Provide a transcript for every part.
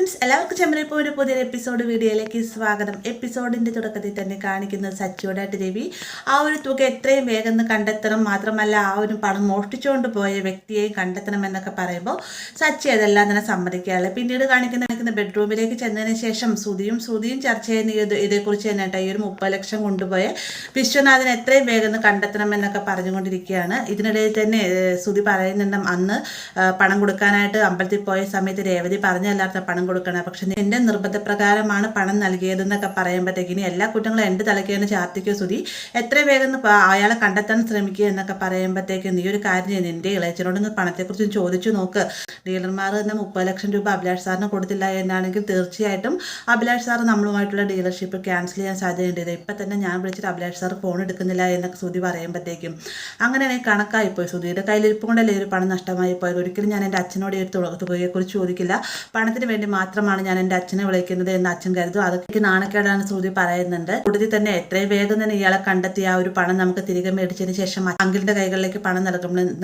Friends, എല്ലാവർക്കും ചെമ്മരിപ്പോൾ ഒരു പുതിയൊരു എപ്പിസോഡ് വീഡിയോയിലേക്ക് സ്വാഗതം. എപ്പിസോഡിൻ്റെ തുടക്കത്തിൽ തന്നെ കാണിക്കുന്നത് സച്ചിയോടായിട്ട് രവി ആ ഒരു തുക എത്രയും വേഗം കണ്ടെത്തണം, മാത്രമല്ല ആ ഒരു പണം മോഷ്ടിച്ചുകൊണ്ട് പോയ വ്യക്തിയെയും കണ്ടെത്തണം എന്നൊക്കെ പറയുമ്പോൾ സച്ചി അതെല്ലാം തന്നെ സമ്മതിക്കുകയാണ്. പിന്നീട് കാണിക്കുന്ന ബെഡ്റൂമിലേക്ക് ചെന്നതിന് ശേഷം ശ്രുതിയും ചർച്ച ചെയ്യുന്ന ഇതേക്കുറിച്ച് തന്നെ കേട്ടോ. ഈ ഒരു 30 ലക്ഷം കൊണ്ടുപോയ വിശ്വനാഥൻ എത്രയും വേഗം കണ്ടെത്തണം എന്നൊക്കെ പറഞ്ഞുകൊണ്ടിരിക്കുകയാണ്. ഇതിനിടയിൽ തന്നെ ശ്രുതി പറയുന്നുണ്ട്, അന്ന് പണം കൊടുക്കാനായിട്ട് അമ്പലത്തിൽ പോയ സമയത്ത് രേവതി പറഞ്ഞല്ലാത്ത പണം കൊടുക്കണം, പക്ഷെ എൻ്റെ നിർബന്ധപ്രകാരമാണ് പണം നൽകിയതെന്നൊക്കെ പറയുമ്പോഴത്തേക്ക് ഇനി എല്ലാ കുറ്റങ്ങളും എൻ്റെ തലയ്ക്കാണ് ചാർത്തിക്കോ ശ്രുതി, എത്ര വേഗം അയാളെ കണ്ടെത്താൻ ശ്രമിക്കുക എന്നൊക്കെ പറയുമ്പോഴത്തേക്ക് നീ ഒരു കാര്യം ചെയ്യുന്നു, എൻ്റെ ഇളയച്ചനോട് പണത്തെക്കുറിച്ച് ചോദിച്ചു നോക്ക്. ഡീലർമാർ തന്നെ 30 ലക്ഷം രൂപ അഭിലാഷ് സാറിന് കൊടുത്തില്ല എന്നാണെങ്കിൽ തീർച്ചയായിട്ടും അഭിലാഷ് സാർ നമ്മളുമായിട്ടുള്ള ഡീലർഷിപ്പ് ക്യാൻസൽ ചെയ്യാൻ സാധ്യതയുണ്ട്. ഇപ്പം തന്നെ ഞാൻ വിളിച്ചിട്ട് അഭിലാഷ് സാർ ഫോൺ എടുക്കുന്നില്ല എന്നൊക്കെ ശ്രുതി പറയുമ്പോഴത്തേക്കും അങ്ങനെയാണെങ്കിൽ കണക്കായിപ്പോയി. ശ്രുതിയുടെ കയ്യിലിരിപ്പ് കൊണ്ടല്ലേ ഒരു പണം നഷ്ടമായി പോയത്. ഒരിക്കലും ഞാൻ എൻ്റെ അച്ഛനോട് ഈ തുകയെക്കുറിച്ച് ചോദിക്കില്ല, പണത്തിന് വേണ്ടി മാത്രമാണ് ഞാൻ എൻ്റെ അച്ഛനെ വിളിക്കുന്നത് എന്ന് അച്ഛൻ കരുതും. അതൊക്കെ നാണക്കേടാണ് ശ്രുതി പറയുന്നുണ്ട്. കൂടുതൽ തന്നെ എത്രയും വേഗം തന്നെ ഇയാളെ കണ്ടെത്തി ആ ഒരു പണം നമുക്ക് തിരികെ മേടിച്ചതിന് ശേഷം അങ്കിളിൻ്റെ കൈകളിലേക്ക് പണം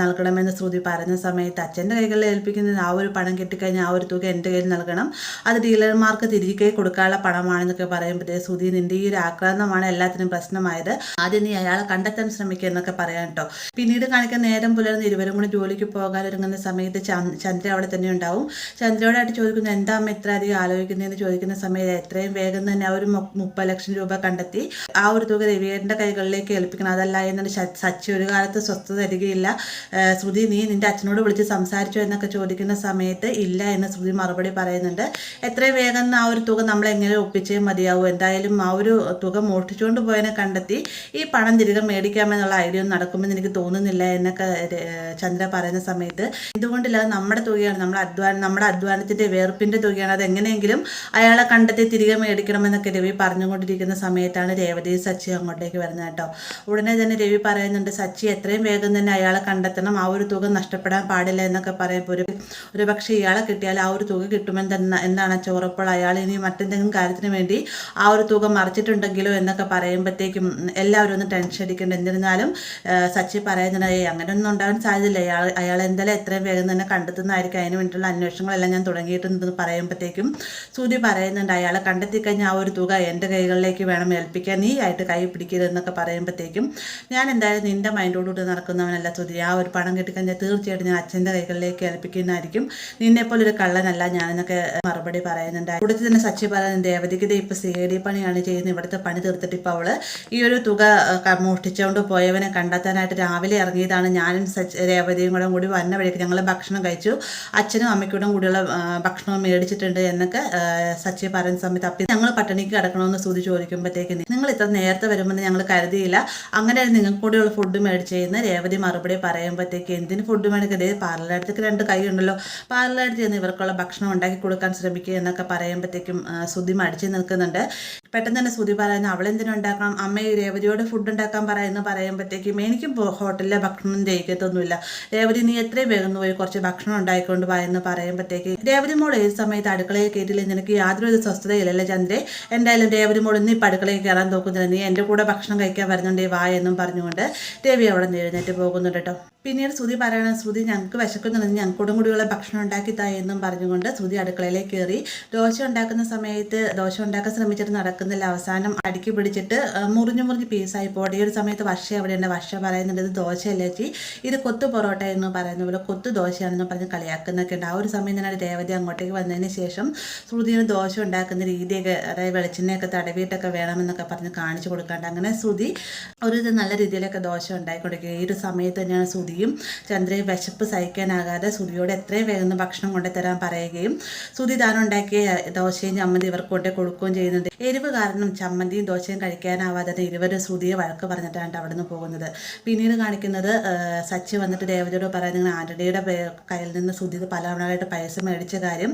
നൽകണമെന്ന് ശ്രുതി പറയുന്ന സമയത്ത് അച്ഛൻ്റെ കൈകളിൽ ഏൽപ്പിക്കുന്ന ആ ഒരു പണം കിട്ടിക്കഴിഞ്ഞാൽ ആ ഒരു തുക എൻ്റെ കയ്യിൽ നൽകണം, അത് ഡീലർമാർക്ക് തിരികെ കൊടുക്കാനുള്ള പണമാണെന്നൊക്കെ പറയുമ്പോഴത്തേ ശ്രുതി, നിന്റെ ഈ ഒരു ആക്രമണമാണ് എല്ലാത്തിനും പ്രശ്നമായത്, ആദ്യം നീ അയാളെ കണ്ടെത്താൻ ശ്രമിക്കുക എന്നൊക്കെ പറയാൻ കേട്ടോ. പിന്നീട് കാണിക്കാൻ നേരം പുലർന്ന് ഇരുവരും കൂടി ജോലിക്ക് പോകാൻ ഒരുങ്ങുന്ന സമയത്ത് ചന്ദ്ര അവിടെ തന്നെ ഉണ്ടാവും. ചന്ദ്രയോടായിട്ട് ചോദിക്കുന്നു, എന്താ അമ്മ ഇത്ര അധികം ആലോചിക്കുന്നതെന്ന് ചോദിക്കുന്ന സമയത്ത് എത്രയും വേഗം തന്നെ ആ ഒരു 30 ലക്ഷം രൂപ കണ്ടെത്തി ആ ഒരു തുക രവിയേട്ടൻ്റെ കൈകളിലേക്ക് ഏൽപ്പിക്കണം, അതല്ല എന്നൊരു സച്ചി ഒരു കാലത്ത് സ്വസ്ഥത തരികയില്ല. ശ്രുതി, നീ നിന്റെ അച്ഛനോട് വിളിച്ച് സംസാരിച്ചോ എന്നൊക്കെ ചോദിക്കുന്ന സമയത്ത് ഇല്ല എന്ന് ശ്രുതി മറുപടി പറയുന്നുണ്ട്. എത്രയും വേഗം ആ ഒരു തുക നമ്മൾ എങ്ങനെ ഒപ്പിച്ചേ മതിയാവും, എന്തായാലും ആ ഒരു തുക മോഷ്ടിച്ചുകൊണ്ട് പോയതിനെ കണ്ടെത്തി ഈ പണം തിരികെ മേടിക്കാമെന്നുള്ള ഐഡിയ ഒന്നും നടക്കുമെന്ന് എനിക്ക് തോന്നുന്നില്ല എന്നൊക്കെ ചന്ദ്ര പറയുന്ന സമയത്ത്, ഇതുകൊണ്ടില്ലാതെ നമ്മുടെ തുകയാണ്, നമ്മുടെ അധ്വാനത്തിൻ്റെ വേർപ്പിൻ്റെ തുകയാണ്, അതെങ്ങനെയെങ്കിലും അയാളെ കണ്ടെത്തി തിരികെ മേടിക്കണമെന്നൊക്കെ രവി പറഞ്ഞുകൊണ്ടിരിക്കുന്ന സമയത്താണ് രേവതിയും സച്ചി അങ്ങോട്ടേക്ക് വരുന്നത് കേട്ടോ. ഉടനെ തന്നെ രവി പറയുന്നുണ്ട്, സച്ചി എത്രയും വേഗം തന്നെ അയാളെ കണ്ടെത്തണം, ആ ഒരു തുക നഷ്ടപ്പെടാൻ പാടില്ല എന്നൊക്കെ പറയുമ്പോൾ ഒരു പക്ഷേ ഇയാളെ കിട്ടിയാൽ ആ ഒരു തുക കിട്ടുമെന്ന് എന്താണ് ഉറപ്പോൾ, അയാൾ ഇനി മറ്റെന്തെങ്കിലും കാര്യത്തിന് വേണ്ടി ആ ഒരു തുക മറിച്ചിട്ടുണ്ടെങ്കിലോ എന്നൊക്കെ പറയുമ്പോഴത്തേക്കും എല്ലാവരും ഒന്ന് ടെൻഷൻ അടിക്കേണ്ട. എന്നിരുന്നാലും സച്ചി പറയുന്നുണ്ട്, അങ്ങനെയൊന്നും ഉണ്ടാകാൻ സാധ്യതയില്ല, അയാൾ എന്തായാലും എത്രയും വേഗം തന്നെ കണ്ടെത്തുന്നതായിരിക്കും, അതിന് വേണ്ടിയിട്ടുള്ള അന്വേഷണങ്ങളെല്ലാം ഞാൻ തുടങ്ങിയിട്ടുണ്ടെന്ന് പറയുമ്പോഴത്തേക്കും ശ്രുതി പറയുന്നുണ്ട്, അയാളെ കണ്ടെത്തിക്കഴിഞ്ഞാൽ ആ ഒരു തുക എൻ്റെ കൈകളിലേക്ക് വേണം ഏൽപ്പിക്കാൻ, നീ ആയിട്ട് കൈ പിടിക്കരുതെന്നൊക്കെ പറയുമ്പോഴത്തേക്കും ഞാൻ എന്തായാലും നിൻ്റെ മൈൻഡോടുകൂടി നടക്കുന്നവനല്ല ശ്രുതി, ആ ഒരു പണം കിട്ടിക്കഴിഞ്ഞാൽ തീർച്ചയായിട്ടും ഞാൻ അച്ഛൻ്റെ കൈകളിലേക്ക് ഏൽപ്പിക്കുന്നതായിരിക്കും, നിന്നെപ്പോലൊരു കള്ളനല്ല ഞാനെന്നൊക്കെ മറുപടി പറയുന്നുണ്ട്. കൂടുതൽ തന്നെ സച്ചി പറയുന്നത്, ദേവതിക്ക് ഇപ്പോൾ CID പണിയാണ് ചെയ്യുന്നത്, ഇവിടുത്തെ പണി തീർത്തിട്ട് ഇപ്പോൾ അവൾ ഈ ഒരു തുക മോഷ്ടിച്ചുകൊണ്ട് പോയവനെ കണ്ടെത്താനായിട്ട് രാവിലെ ഇറങ്ങിയതാണ്. ഞാനും രേവതിയും കൂടി വന്ന വഴിക്ക് ഞങ്ങൾ ഭക്ഷണം കഴിച്ചു, അച്ഛനും അമ്മയ്ക്കൂടെ കൂടിയുള്ള ഭക്ഷണം മേടിച്ചിട്ടുണ്ട് എന്നൊക്കെ സച്ചി പറയുന്ന സമയത്ത്, അപ്പം ഞങ്ങൾ പട്ടിണിക്ക് കിടക്കണമെന്ന് ശ്രുതി ചോദിക്കുമ്പോഴത്തേക്ക്, നിങ്ങൾ ഇത്ര നേരത്തെ വരുമെന്ന് ഞങ്ങൾ കരുതിയില്ല, അങ്ങനെ നിങ്ങൾക്ക് കൂടിയുള്ള ഫുഡ് മേടിച്ചെന്ന് രേവതി മറുപടി പറയുമ്പോഴത്തേക്ക്, എന്തിന് ഫുഡ് മേടിക്കുന്നത്, പാർലറടുത്തേക്ക് 2 കൈ ഉണ്ടല്ലോ, പാർലറടുത്ത് ചെന്ന് ഇവർക്കുള്ള ഭക്ഷണം ഉണ്ടാക്കി കൊടുക്കാൻ ശ്രമിക്കുക എന്നൊക്കെ പറയുമ്പോഴത്തേക്കും ശ്രുതി മടിച്ചു നിൽക്കുന്നുണ്ട്. പെട്ടെന്ന് തന്നെ ശ്രുതി പറയുന്നു, അവളെന്തിനും ഉണ്ടാക്കണം, അമ്മ രേവതിയോട് ഫുഡ് ഉണ്ടാക്കാൻ പറയുമ്പോഴത്തേക്കും എനിക്കും ഹോട്ടലിലെ ഭക്ഷണം ദഹിക്കത്തൊന്നുമില്ല, രേവതി നീ എത്രയും വേഗം പോയി കുറച്ച് ഭക്ഷണം ഉണ്ടായിക്കൊണ്ട് വാ എന്ന് പറയുമ്പോഴത്തേക്ക്, രേവതി മോൾ ഏത് സമയത്ത് അടുക്കളയിൽ കയറ്റില്ല, നിനക്ക് യാതൊരു സ്വസ്ഥതയില്ലല്ലേ ചന്ദ്രേ, എന്തായാലും രേവതി മോൾ ഇന്ന് ഇപ്പം അടുക്കളയിൽ കയറാൻ നോക്കുന്നില്ല, നീ എൻ്റെ കൂടെ ഭക്ഷണം കഴിക്കാൻ വരുന്നുണ്ടേ വാ എന്നും പറഞ്ഞുകൊണ്ട് രവി അവിടെ നിന്ന് എഴുന്നേറ്റ് പോകുന്നുണ്ട് കേട്ടോ. പിന്നീട് ശ്രുതി പറയണം, ശ്രുതി ഞങ്ങൾക്ക് വിശക്കുന്നുണ്ടെങ്കിൽ ഞങ്ങൾക്കൂടും കൂടിയുള്ള ഭക്ഷണം ഉണ്ടാക്കി തായി എന്നും പറഞ്ഞുകൊണ്ട് ശ്രുതി അടുക്കളയിലേക്ക് കയറി ദോശ ഉണ്ടാക്കുന്ന സമയത്ത് ദോശ ഉണ്ടാക്കാൻ ശ്രമിച്ചിട്ട് നടക്കുന്നില്ല, അവസാനം അടുക്കി പിടിച്ചിട്ട് മുറിഞ്ഞ് പീസായി പോട്ടെ. ഈ ഒരു സമയത്ത് വർഷ അവിടെയുണ്ട്. വർഷ പറയുന്നുണ്ട്, ഇത് ദോശയല്ലേ ചേച്ചി, ഇത് കൊത്തു പൊറോട്ട എന്ന് പറയുന്ന പോലെ കൊത്തു ദോശയാണെന്ന് പറഞ്ഞ് കളിയാക്കുന്നൊക്കെ ഉണ്ട്. ആ ഒരു സമയം തന്നെ രേവതി അങ്ങോട്ടേക്ക് വന്നതിന് ശേഷം ശ്രുതിന് ദോശ ഉണ്ടാക്കുന്ന രീതിയൊക്കെ, അതായത് വെളിച്ചെണ്ണയൊക്കെ തടവിയിട്ടൊക്കെ വേണമെന്നൊക്കെ പറഞ്ഞ് കാണിച്ചു കൊടുക്കാണ്ട് അങ്ങനെ ശ്രുതി ഒരു നല്ല രീതിയിലൊക്കെ ദോശ ഉണ്ടാക്കിക്കൊടുക്കുക. ഈ ഒരു സമയത്ത് തന്നെയാണ് ശ്രുതിയും ചന്ദ്രയും വിശപ്പ് സഹിക്കാനാകാതെ ശ്രുതിയോട് എത്രയും വേഗം ഭക്ഷണം കൊണ്ടുതരാൻ പറയുകയും ശ്രുതി താൻ ഉണ്ടാക്കിയ ദോശയും ചമ്മന്തി ഇവർക്ക് കൊണ്ടേ കൊടുക്കുകയും ചെയ്യുന്നുണ്ട്. എരിവ് കാരണം ചമ്മന്തിയും ദോശയും കഴിക്കാനാവാതെ ഇരുവരും ശ്രുതിയെ വഴക്ക് പറഞ്ഞിട്ടാണ് അവിടെ നിന്ന് പോകുന്നത്. പിന്നീട് കാണിക്കുന്നത് സച്ചി വന്നിട്ട് രേവതിയോട് പറയുന്നത്, ആന്റണിയുടെ കയ്യിൽ നിന്ന് ശ്രുതി പലവണകളായിട്ട് പൈസ മേടിച്ച കാര്യം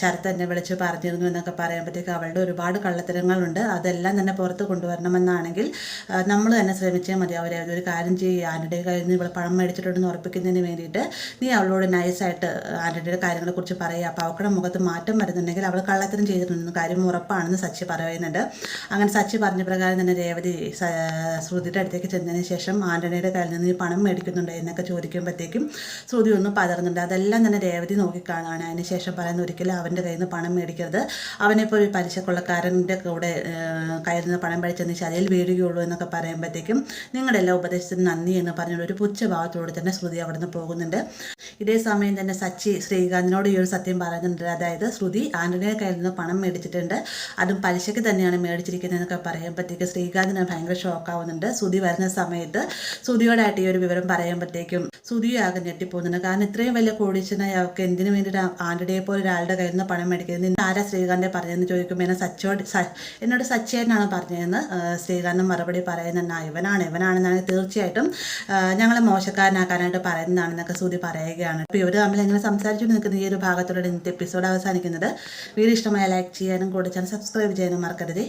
ശരത്ത് എന്നെ വിളിച്ച് പറഞ്ഞിരുന്നു എന്നൊക്കെ പറയുമ്പോഴത്തേക്ക് അവളുടെ ഒരുപാട് കള്ളത്തരങ്ങളുണ്ട്, അതെല്ലാം തന്നെ പുറത്ത് കൊണ്ടുവരണമെന്നാണെങ്കിൽ നമ്മൾ തന്നെ ശ്രമിച്ചാൽ മതി. ഒരു കാര്യം ചെയ്യുക, ആന്റണിയുടെ കയ്യിൽ നിന്ന് ഇവിടെ പണം മേടിച്ചിട്ടുണ്ടെന്ന് ഉറപ്പിക്കുന്നതിന് വേണ്ടിയിട്ട് നീ അവളോട് നൈസായിട്ട് ആന്റണിയുടെ കാര്യങ്ങളെക്കുറിച്ച് പറയുക, അപ്പോൾ അവളുടെ മുഖത്ത് മാറ്റം വരുന്നുണ്ടെങ്കിൽ അവൾ കള്ളത്തരം ചെയ്തിട്ടുണ്ടെന്ന് കാര്യം ഉറപ്പാണ്, ആണെന്ന് സച്ചി പറയുന്നുണ്ട്. അങ്ങനെ സച്ചി പറഞ്ഞ പ്രകാരം തന്നെ രേവതി ശ്രുതിയുടെ അടുത്തേക്ക് ചെന്നതിന് ശേഷം ആൻ്റണിയുടെ കയ്യിൽ നിന്ന് ഈ പണം മേടിക്കുന്നുണ്ട് എന്നൊക്കെ ചോദിക്കുമ്പോഴത്തേക്കും ശ്രുതി ഒന്നും പതറുന്നുണ്ട്. അതെല്ലാം തന്നെ രേവതി നോക്കിക്കാണുകയാണ്. അതിനുശേഷം പറയുന്ന ഒരിക്കലും അവൻ്റെ കയ്യിൽ നിന്ന് പണം മേടിക്കരുത്, അവനെപ്പോൾ ഒരു പലിശക്കൊള്ളക്കാരൻ്റെ കൂടെ കയ്യിൽ നിന്ന് പണം മേടിച്ചെന്ന് ചതിയിൽ വീഴുകയുള്ളൂ എന്നൊക്കെ പറയുമ്പോഴത്തേക്കും നിങ്ങളുടെ എല്ലാ ഉപദേശത്തിന് നന്ദി എന്ന് പറഞ്ഞുകൊണ്ട് ഒരു പുച്ഛഭാവത്തോടെ തന്നെ ശ്രുതി അവിടെ നിന്ന് പോകുന്നുണ്ട്. ഇതേ സമയം തന്നെ സച്ചി ശ്രീകാന്തിനോട് ഈ ഒരു സത്യം പറയുന്നുണ്ട്. അതായത് ശ്രുതി ആൻ്റണിയുടെ കയ്യിൽ നിന്ന് പണം മേടിച്ചിട്ടുണ്ട്, അതും പലിശയ്ക്ക് തന്നെയാണ് മേടിച്ചിരിക്കുന്നതെന്നൊക്കെ പറയുമ്പോഴത്തേക്ക് ശ്രീകാന്തിന് ഭയങ്കര ഷോക്കാവുന്നുണ്ട്. ശ്രുതി വരുന്ന സമയത്ത് ശ്രുതിയോടായിട്ട് ഈ ഒരു വിവരം പറയുമ്പോഴത്തേക്കും ശ്രുതിയും ആകെ ഞെട്ടിപ്പോകുന്നുണ്ട്. കാരണം ഇത്രയും വലിയ കോടീശ്വരനായ അവർക്ക് എന്തിനു വേണ്ടിയിട്ട് ആൻ്റണിയെ പോലെ ഒരാളുടെ കയ്യിൽ നിന്ന് പണം മേടിക്കുന്നത്, നിന്നെ ആരാ ശ്രീകാന്തെ പറഞ്ഞതെന്ന് ചോദിക്കുമ്പോൾ എന്നോട് സച്ചിയേട്ടനാണ് പറഞ്ഞതെന്ന് ശ്രീകാന്ത് മറുപടി പറയുന്നുണ്ട്. ഇവനാണെന്നാണ് തീർച്ചയായിട്ടും ഞങ്ങളെ മോശക്കാരനാക്കാനായിട്ട് പറയുന്നതാണെന്നൊക്കെ ശ്രുതി പറയുകയാണ്. അപ്പോൾ ഇവർ തമ്മിൽ എങ്ങനെ സംസാരിച്ചു നിൽക്കുന്ന ഈ ഒരു ഭാഗത്തോടെ ഇന്നത്തെ എപ്പിസോഡ് അവസാനിക്കുന്നത്. വീഡിയോ ഇഷ്ടമായ ലൈക്ക് ചെയ്യാനും കൂടെ ചാനൽ സബ്സ്ക്രൈബ് ചെയ്യാനും മറക്കരുത്.